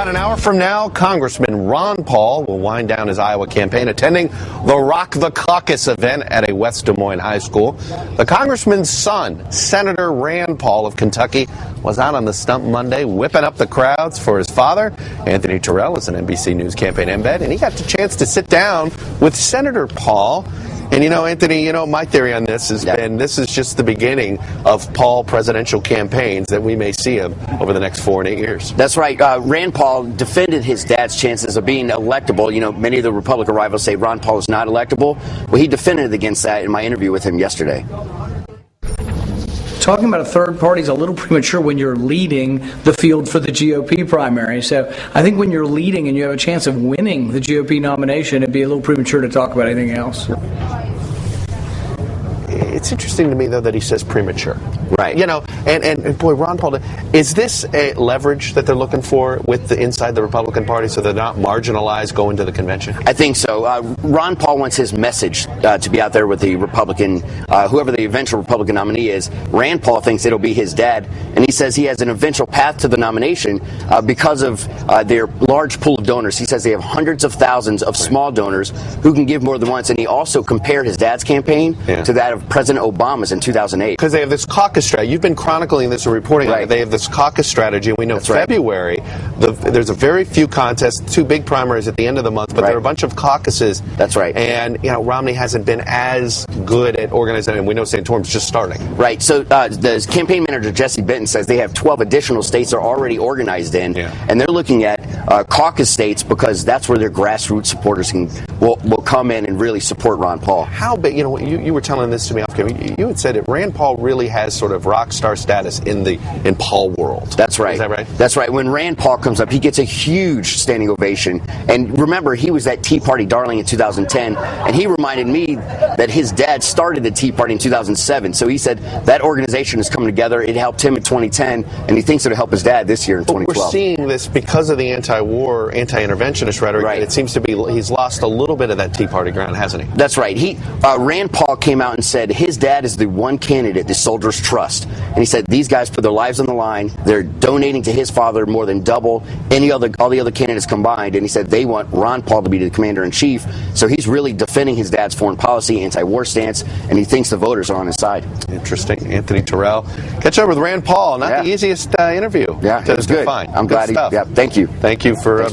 About an hour from now, Congressman Ron Paul will wind down his Iowa campaign attending the Rock the Caucus event at a West Des Moines high school. The congressman's son, Senator Rand Paul of Kentucky, was out on the stump Monday whipping up the crowds for his father. Anthony Terrell is an NBC News campaign embed, and he got the chance to sit down with Senator Paul. And, Anthony, my theory on this has been this is just the beginning of Paul presidential campaigns that we may see him over the next 4 and 8 years. That's right. Rand Paul defended his dad's chances of being electable. Many of the Republican rivals say Ron Paul is not electable. Well, he defended against that in my interview with him yesterday. Talking about a third party is a little premature when you're leading the field for the GOP primary. So I think when you're leading and you have a chance of winning the GOP nomination, it'd be a little premature to talk about anything else. It's interesting to me, though, that he says premature. Right. And boy, Ron Paul, is this a leverage that they're looking for inside the Republican Party so they're not marginalized going to the convention? I think so. Ron Paul wants his message to be out there with the Republican, whoever the eventual Republican nominee is. Rand Paul thinks it'll be his dad, and he says he has an eventual path to the nomination because of their large pool of donors. He says they have hundreds of thousands of small donors who can give more than once, and he also compared his dad's campaign to that of President Obama's in 2008. Because they have this caucus strategy. You've been chronicling this or reporting on it. They have this caucus strategy, and we know February, there's a very few contests, 2 big primaries at the end of the month, but there are a bunch of caucuses. That's right. And, Romney hasn't been as good at organizing, and we know Santorum's just starting. Right. So the campaign manager, Jesse Benton, says they have 12 additional states they're already organized in, and they're looking at caucus states because that's where their grassroots supporters will come in and really support Ron Paul. How big, you were telling this to me off camera. You had said that Rand Paul really has sort of rock star status in Paul world. That's right. Is that right? That's right. When Rand Paul comes up, he gets a huge standing ovation. And remember, he was that Tea Party darling in 2010, and he reminded me that his dad started the Tea Party in 2007. So he said that organization is coming together. It helped him in 2010, and he thinks it'll help his dad this year in 2012. We're seeing this because of the anti-war, anti-interventionist rhetoric. Right. It seems to be he's lost a little bit of that Tea Party ground, hasn't he? That's right. Rand Paul came out and said his dad is the one candidate the soldiers trust. And he said these guys put their lives on the line. They're donating to his father more than double all the other candidates combined. And he said they want Ron Paul to be the commander-in-chief. So he's really defending his dad's foreign policy, anti-war stance, and he thinks the voters are on his side. Interesting. Anthony Terrell. Catch up with Rand Paul. Not the easiest interview. Yeah, it was good. Find. I'm glad. Stuff. Thank you. Thank you for